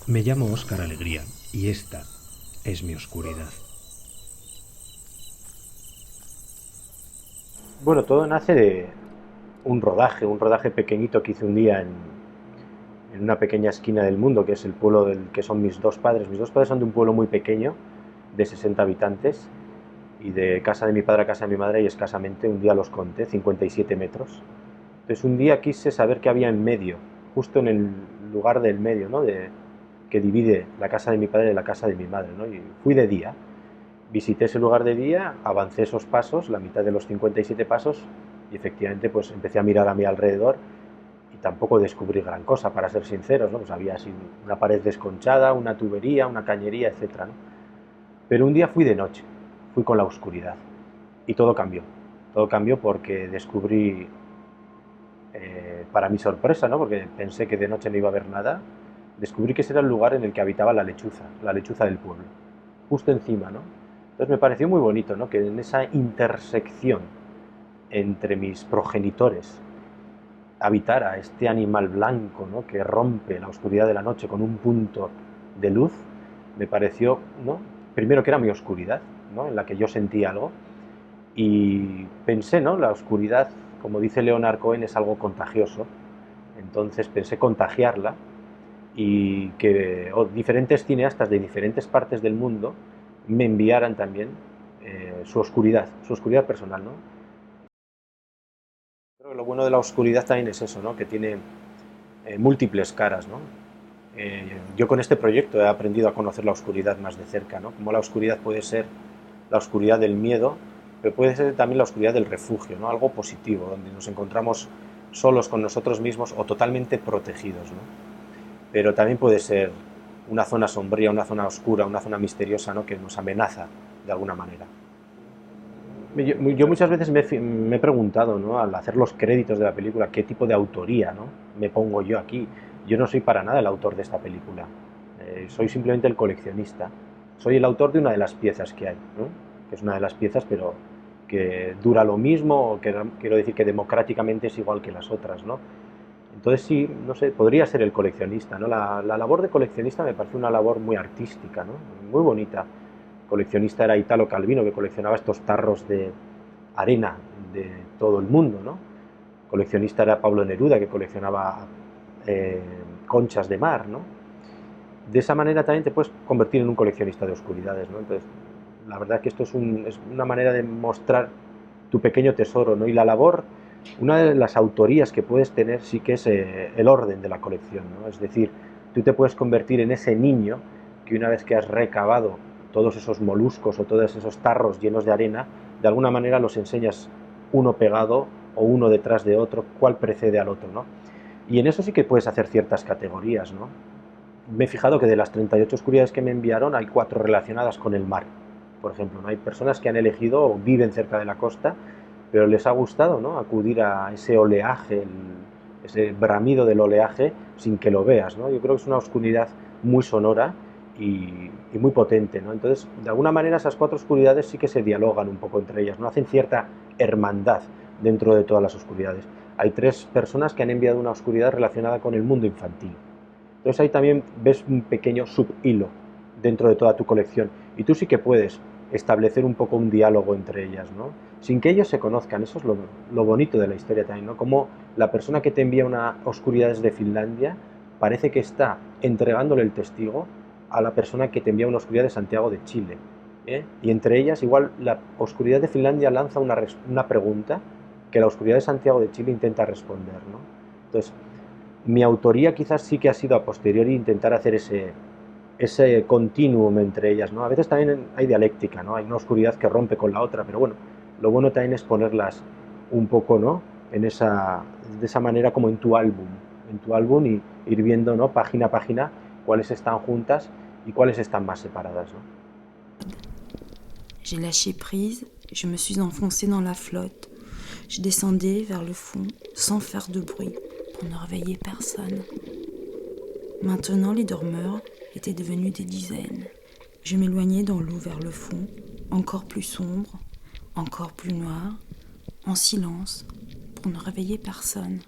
Me llamo Óscar Alegría y esta es mi oscuridad. Bueno, todo nace de un rodaje pequeñito que hice un día en una pequeña esquina del mundo, que es el pueblo del que son mis dos padres. Mis dos padres son de un pueblo muy pequeño, de 60 habitantes, y de casa de mi padre a casa de mi madre hay escasamente, un día los conté, 57 metros. Entonces un día quise saber qué había en medio, justo en el lugar del medio, ¿no? Que divide la casa de mi padre de la casa de mi madre, ¿no? Y fui de día, visité ese lugar de día, avancé esos pasos, la mitad de los 57 pasos, y efectivamente pues empecé a mirar a mi alrededor y tampoco descubrí gran cosa, para ser sinceros, ¿no? Pues había así una pared desconchada, una tubería, una cañería, etcétera, ¿no? Pero un día fui de noche, fui con la oscuridad y todo cambió. Todo cambió porque descubrí, para mi sorpresa, ¿no? Porque pensé que de noche no iba a haber nada, descubrí que ese era el lugar en el que habitaba la lechuza del pueblo, justo encima, ¿no? Entonces me pareció muy bonito, ¿no? Que en esa intersección entre mis progenitores habitara este animal blanco, ¿no? Que rompe la oscuridad de la noche con un punto de luz. Me pareció, ¿no? Primero que era mi oscuridad, ¿no? En la que yo sentía algo, y pensé, ¿no? La oscuridad, como dice Leonard Cohen, es algo contagioso. Entonces pensé contagiarla y que diferentes cineastas de diferentes partes del mundo me enviaran también su oscuridad personal, ¿no? Creo que lo bueno de la oscuridad también es eso, ¿no? Que tiene múltiples caras, ¿no? Yo con este proyecto he aprendido a conocer la oscuridad más de cerca, ¿no? Como la oscuridad puede ser la oscuridad del miedo, pero puede ser también la oscuridad del refugio, ¿no? Algo positivo, donde nos encontramos solos con nosotros mismos o totalmente protegidos, ¿no? Pero también puede ser una zona sombría, una zona oscura, una zona misteriosa, ¿no? Que nos amenaza de alguna manera. Yo muchas veces me he preguntado, ¿no? Al hacer los créditos de la película, qué tipo de autoría, ¿no? Me pongo yo aquí. Yo no soy para nada el autor de esta película. Soy simplemente el coleccionista. Soy el autor de una de las piezas que hay, ¿no? Que es una de las piezas, pero que dura lo mismo, o que quiero decir que democráticamente es igual que las otras, ¿no? Entonces sí, no sé, podría ser el coleccionista, ¿no? La labor de coleccionista me parece una labor muy artística, ¿no? Muy bonita. Coleccionista era Italo Calvino, que coleccionaba estos tarros de arena de todo el mundo, ¿no? Coleccionista era Pablo Neruda, que coleccionaba eh, conchas de mar, ¿no? De esa manera también te puedes convertir en un coleccionista de oscuridades, ¿no? Entonces, la verdad que esto es una manera de mostrar tu pequeño tesoro, ¿no? Y la labor, una de las autorías que puedes tener sí que es el orden de la colección, ¿no? Es decir, tú te puedes convertir en ese niño que una vez que has recabado todos esos moluscos o todos esos tarros llenos de arena, de alguna manera los enseñas uno pegado o uno detrás de otro, cuál precede al otro, ¿no? Y en eso sí que puedes hacer ciertas categorías, ¿no? Me he fijado que de las 38 oscuridades que me enviaron hay 4 relacionadas con el mar. Por ejemplo, ¿no? Hay personas que han elegido o viven cerca de la costa, pero les ha gustado, ¿no? Acudir a ese oleaje, ese bramido del oleaje sin que lo veas, ¿no? Yo creo que es una oscuridad muy sonora y muy potente, ¿no? Entonces, de alguna manera esas 4 oscuridades sí que se dialogan un poco entre ellas, ¿no? Hacen cierta hermandad dentro de todas las oscuridades. Hay 3 personas que han enviado una oscuridad relacionada con el mundo infantil. Entonces ahí también ves un pequeño subhilo dentro de toda tu colección y tú sí que puedes establecer un poco un diálogo entre ellas, ¿no? Sin que ellos se conozcan, eso es lo bonito de la historia también, ¿no? Como la persona que te envía una oscuridad desde Finlandia parece que está entregándole el testigo a la persona que te envía una oscuridad de Santiago de Chile, ¿eh? Y entre ellas igual la oscuridad de Finlandia lanza una pregunta que la oscuridad de Santiago de Chile intenta responder, ¿no? Entonces, mi autoría quizás sí que ha sido a posteriori intentar hacer ese continuum entre ellas, ¿no? A veces también hay dialéctica, ¿no? Hay una oscuridad que rompe con la otra, pero bueno, lo bueno también es ponerlas un poco, ¿no? De esa manera como en tu álbum y ir viendo, ¿no? Página a página cuáles están juntas y cuáles están más separadas, ¿no? J'ai lâché prise, je me suis enfoncée dans la flotte. Je descendais vers le fond sans faire de bruit pour ne réveiller personne. Maintenant, les dormeurs étaient devenus des dizaines. Je m'éloignais dans l'eau vers le fond, encore plus sombre, encore plus noir, en silence, pour ne réveiller personne.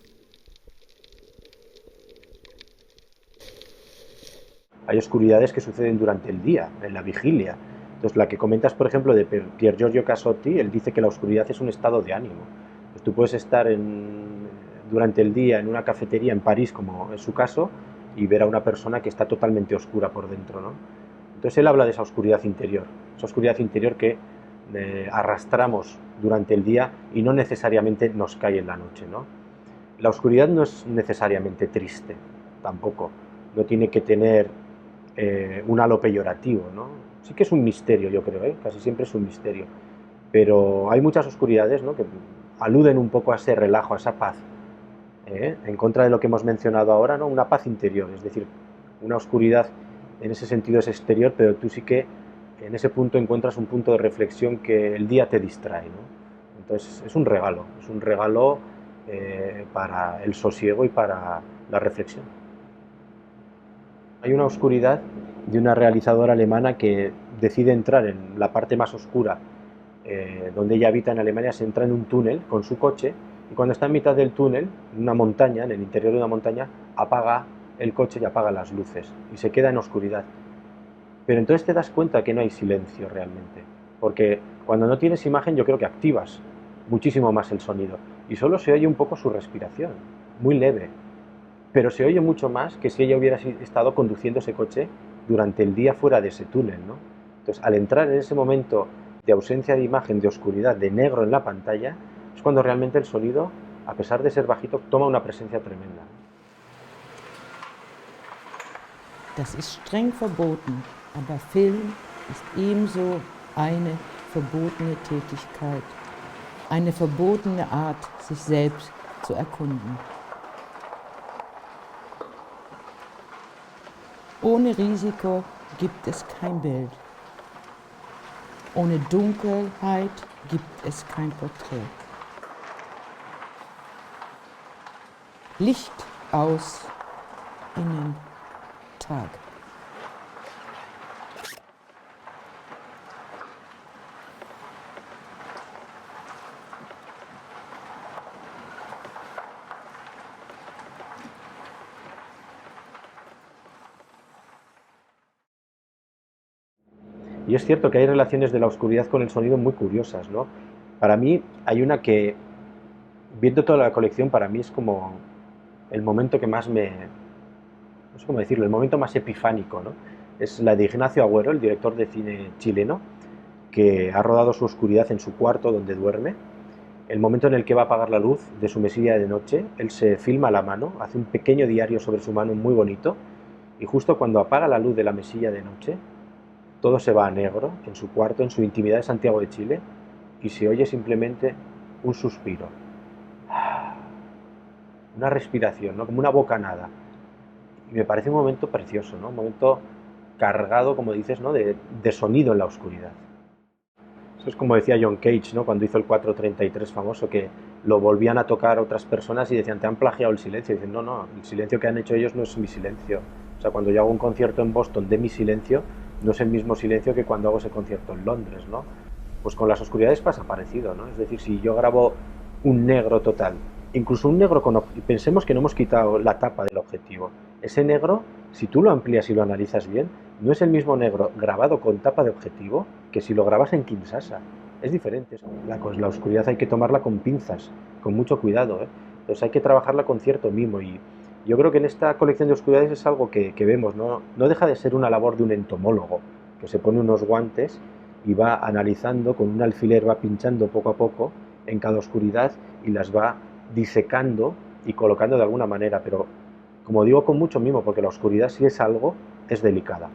hay oscuridades que suceden durante el día, en la vigilia. Entonces, la que comentas, por ejemplo, de Pier Giorgio Casotti, él dice que la oscuridad es un estado de ánimo. Pues tú puedes estar durante el día en una cafetería en París, como es su caso, y ver a una persona que está totalmente oscura por dentro, ¿no? Entonces él habla de esa oscuridad interior que arrastramos durante el día y no necesariamente nos cae en la noche, ¿no? La oscuridad no es necesariamente triste, tampoco. No tiene que tener un halo peyorativo, ¿no? Sí que es un misterio, yo creo, ¿eh? Casi siempre es un misterio. Pero hay muchas oscuridades, ¿no?, que aluden un poco a ese relajo, a esa paz, en contra de lo que hemos mencionado ahora, ¿no? Una paz interior, es decir, una oscuridad en ese sentido es exterior, pero tú sí que en ese punto encuentras un punto de reflexión que el día te distrae, ¿no? Entonces es un regalo para el sosiego y para la reflexión. Hay una oscuridad de una realizadora alemana que decide entrar en la parte más oscura, donde ella habita en Alemania. Se entra en un túnel con su coche y cuando está en mitad del túnel, en una montaña, en el interior de una montaña, apaga el coche y apaga las luces y se queda en oscuridad. Pero entonces te das cuenta que no hay silencio realmente, porque cuando no tienes imagen yo creo que activas muchísimo más el sonido y solo se oye un poco su respiración, muy leve, pero se oye mucho más que si ella hubiera estado conduciendo ese coche durante el día fuera de ese túnel, ¿no? Entonces, al entrar en ese momento de ausencia de imagen, de oscuridad, de negro en la pantalla, es cuando realmente el sonido, a pesar de ser bajito, toma una presencia tremenda. Das ist streng verboten, aber Film ist ebenso eine verbotene Tätigkeit, eine verbotene Art, sich selbst zu erkunden. Ohne Risiko gibt es kein Bild. Ohne Dunkelheit gibt es kein Porträt. Licht aus, innen Tag. Y es cierto que hay relaciones de la oscuridad con el sonido muy curiosas, ¿no? Para mí hay una que, viendo toda la colección, para mí es como el momento que más no sé cómo decirlo, el momento más epifánico, ¿no? Es la de Ignacio Agüero, el director de cine chileno, que ha rodado su oscuridad en su cuarto donde duerme. El momento en el que va a apagar la luz de su mesilla de noche, él se filma la mano, hace un pequeño diario sobre su mano muy bonito, y justo cuando apaga la luz de la mesilla de noche, todo se va a negro en su cuarto, en su intimidad de Santiago de Chile, y se oye simplemente un suspiro, una respiración, ¿no?, como una bocanada. Y me parece un momento precioso, ¿no?, un momento cargado, como dices, ¿no?, de sonido en la oscuridad. Eso es como decía John Cage, ¿no?, cuando hizo el 433 famoso, que lo volvían a tocar otras personas y decían, te han plagiado el silencio. Y dicen, no, el silencio que han hecho ellos no es mi silencio. O sea, cuando yo hago un concierto en Boston de mi silencio, no es el mismo silencio que cuando hago ese concierto en Londres, ¿no? Pues con las oscuridades pasa parecido, ¿no? Es decir, si yo grabo un negro total, incluso un negro pensemos que no hemos quitado la tapa del objetivo. Ese negro, si tú lo amplías y lo analizas bien, no es el mismo negro grabado con tapa de objetivo que si lo grabas en Kinshasa. Es diferente. La oscuridad hay que tomarla con pinzas, con mucho cuidado, ¿eh? Entonces hay que trabajarla con cierto mimo y yo creo que en esta colección de oscuridades es algo que vemos, ¿no? No deja de ser una labor de un entomólogo, que se pone unos guantes y va analizando, con un alfiler va pinchando poco a poco en cada oscuridad y las va disecando y colocando de alguna manera, pero como digo, con mucho mimo, porque la oscuridad, si es algo, es delicada.